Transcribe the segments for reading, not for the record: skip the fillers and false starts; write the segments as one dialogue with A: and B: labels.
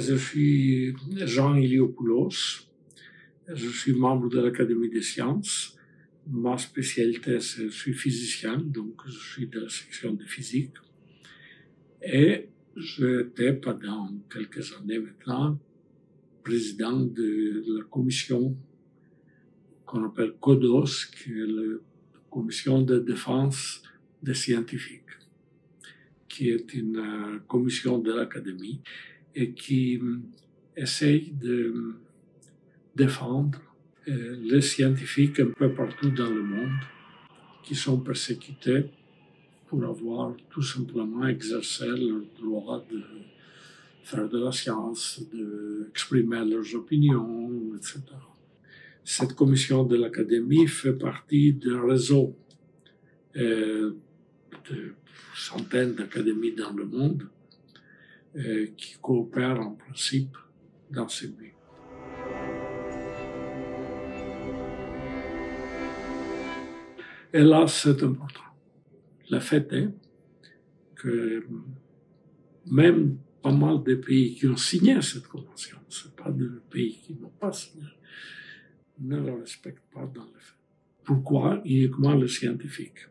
A: Je suis Jean Iliopoulos, je suis membre de l'Académie des sciences. Ma spécialité, c'est je suis physicien, donc je suis de la section de physique. Et j'étais pendant quelques années maintenant président de la commission qu'on appelle CODOS, qui est la commission de défense des scientifiques, qui est une commission de l'Académie et qui essaye de défendre les scientifiques un peu partout dans le monde qui sont persécutés pour avoir tout simplement exercé leur droit de faire de la science, d'exprimer leurs opinions, etc. Cette commission de l'Académie fait partie d'un réseau de centaines d'académies dans le monde qui coopèrent en principe dans ce but. Et là, c'est important. Le fait est que même pas mal de pays qui ont signé cette convention, ce n'est pas des pays qui n'ont pas signé, ne la respectent pas dans les faits. Pourquoi uniquement les scientifiques?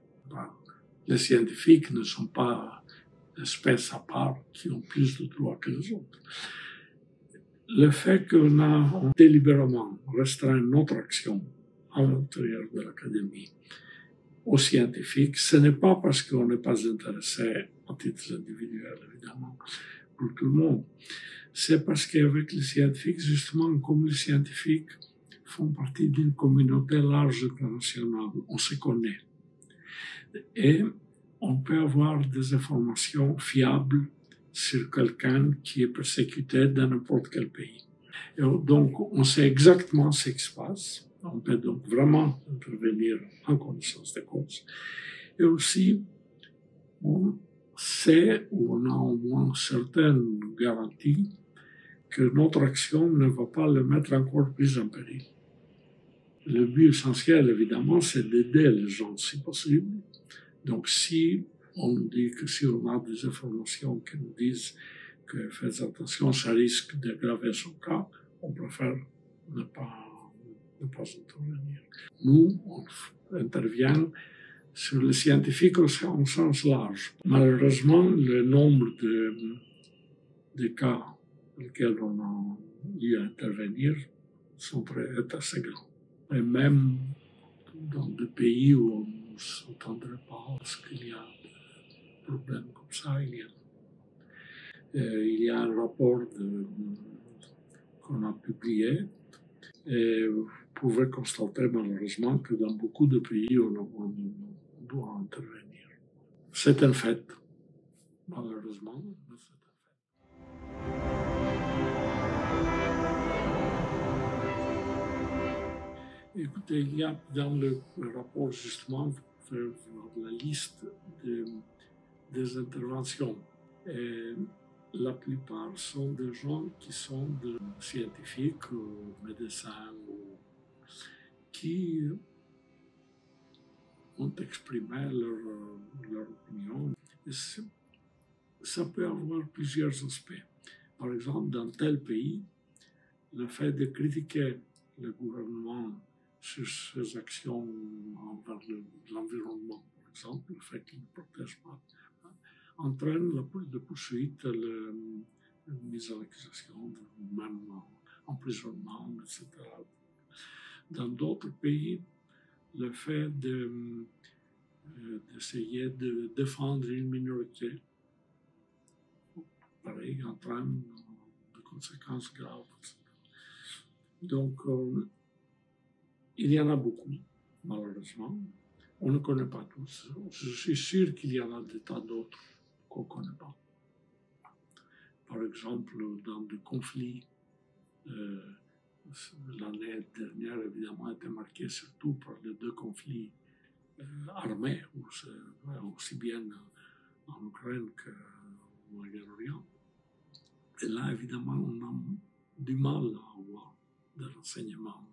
A: Les scientifiques ne sont pas espèces à part qui ont plus de droits que les autres. Le fait qu'on a délibérément restreint notre action à l'intérieur de l'Académie aux scientifiques, ce n'est pas parce qu'on n'est pas intéressé à titre individuel, évidemment, pour tout le monde. C'est parce qu'avec les scientifiques, justement, comme les scientifiques font partie d'une communauté large internationale, on se connaît. Et on peut avoir des informations fiables sur quelqu'un qui est persécuté dans n'importe quel pays. Et donc, on sait exactement ce qui se passe. On peut donc vraiment intervenir en connaissance de cause. Et aussi, on sait, ou on a au moins certaines garanties, que notre action ne va pas le mettre encore plus en péril. Le but essentiel, évidemment, c'est d'aider les gens si possible. Donc, si on nous dit que si on a des informations qui nous disent que faites attention, ça risque d'aggraver son cas, on préfère ne pas intervenir. Nous, on intervient sur les scientifiques au sens large. Malheureusement, le nombre de cas dans lesquels on a eu à intervenir est assez grand. Et même dans des pays où on ne s'entendrait pas qu'il y a des problèmes comme ça, il y a un rapport qu'on a publié et vous pouvez constater malheureusement que dans beaucoup de pays, on doit intervenir. C'est un fait, malheureusement, mais c'est un fait. Écoutez, il y a dans le rapport justement la liste des interventions. Et la plupart sont des gens qui sont des scientifiques, médecins, qui ont exprimé leur opinion. Et ça peut avoir plusieurs aspects. Par exemple, dans tel pays, le fait de critiquer le gouvernement sur ses actions envers l'environnement, par exemple, le fait qu'il ne protège pas, entraîne la poursuite, la mise en accusation, même emprisonnement, etc. Dans d'autres pays, le fait d'essayer de défendre une minorité, pareil, entraîne des conséquences graves, etc. Donc, il y en a beaucoup, malheureusement. On ne connaît pas tous. Je suis sûr qu'il y en a des tas d'autres qu'on ne connaît pas. Par exemple, dans des conflits, l'année dernière, évidemment, a été marquée surtout par les deux conflits armés, aussi bien en Ukraine qu'au Moyen-Orient. Et là, évidemment, on a du mal à avoir des renseignements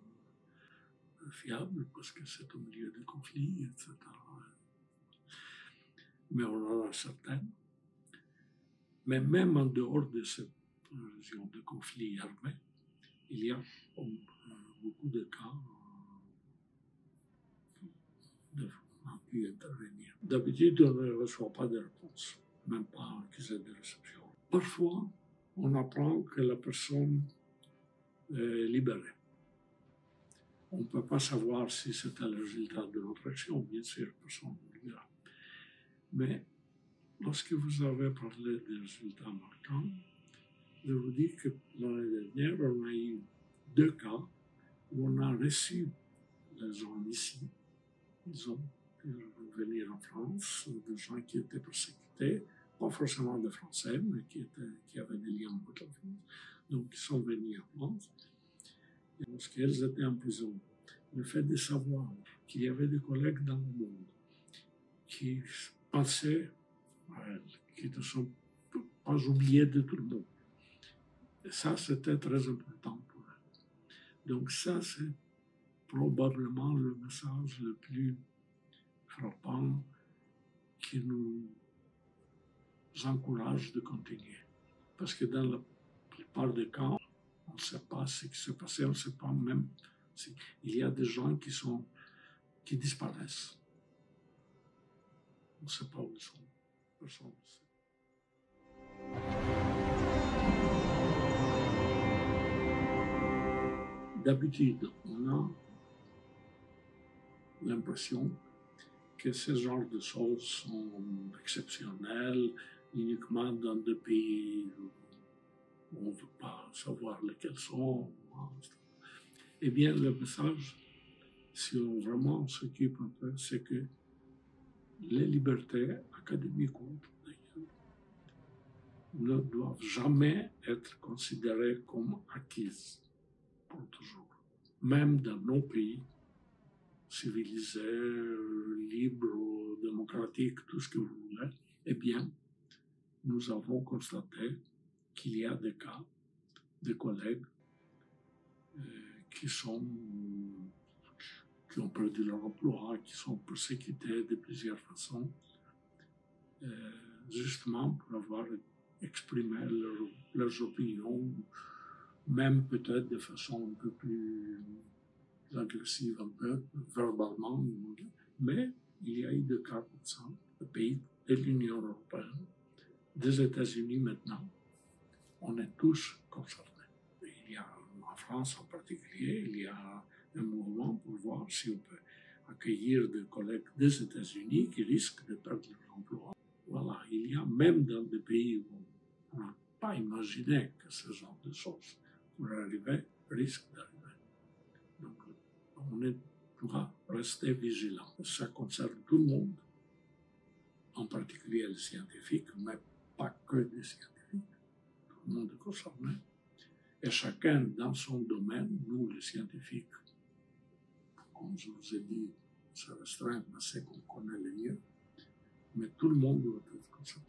A: fiables parce que c'est au milieu du conflit, etc. Mais on en a certaines. Mais même en dehors de cette d'autres régions de conflits armés, il y a beaucoup de cas pu intervenir. D'habitude, on ne reçoit pas de réponse, même pas accusé de réception. Parfois, on apprend que la personne est libérée. On ne peut pas savoir si c'est le résultat de notre action, bien sûr, personne ne le dira. Mais lorsque vous avez parlé des résultats marquants, je vous dis que l'année dernière, on a eu 2 cas où on a reçu les gens ici. Ils ont pu venir en France, des gens qui étaient persécutés, pas forcément des Français, mais qui avaient des liens avec la France. Donc, ils sont venus en France. Et lorsqu'ils étaient en prison, le fait de savoir qu'il y avait des collègues dans le monde qui pensaient à elles, qui ne sont pas oubliés de tout le monde. Et ça, c'était très important pour elles. Donc ça, c'est probablement le message le plus frappant qui nous encourage de continuer. Parce que dans la plupart des cas, on ne sait pas ce qui s'est passé, on ne sait pas même si il y a des gens qui disparaissent. On ne sait pas où ils sont. Personne ne sait. D'habitude, on a l'impression que ce genre de choses sont exceptionnelles uniquement dans des pays où on ne veut pas savoir lesquels sont. Eh bien, le message, si on vraiment s'occupe un peu, c'est que les libertés académiques ne doivent jamais être considérées comme acquises pour toujours. Même dans nos pays civilisés, libres, démocratiques, tout ce que vous voulez, eh bien, nous avons constaté qu'il y a des cas de collègues qui ont perdu leur emploi, qui sont persécutés de plusieurs façons, justement pour avoir exprimé leurs opinions, même peut-être de façon un peu plus agressive, un peu verbalement, mais il y a eu des cas comme ça, des pays de l'Union européenne, des États-Unis maintenant, on est tous concernés. Il y a, en France en particulier, il y a un mouvement pour voir si on peut accueillir des collègues des États-Unis qui risquent de perdre leur emploi. Voilà, il y a même dans des pays où on ne peut pas imaginer que ce genre de choses pourrait arriver, risque d'arriver. Donc, on doit rester vigilant. Ça concerne tout le monde, en particulier les scientifiques, mais pas que les scientifiques. Tout le monde est concerné. Et chacun dans son domaine, nous les scientifiques, comme je vous ai dit, on se restreint à ce qu'on connaît le mieux, mais tout le monde doit être concerné.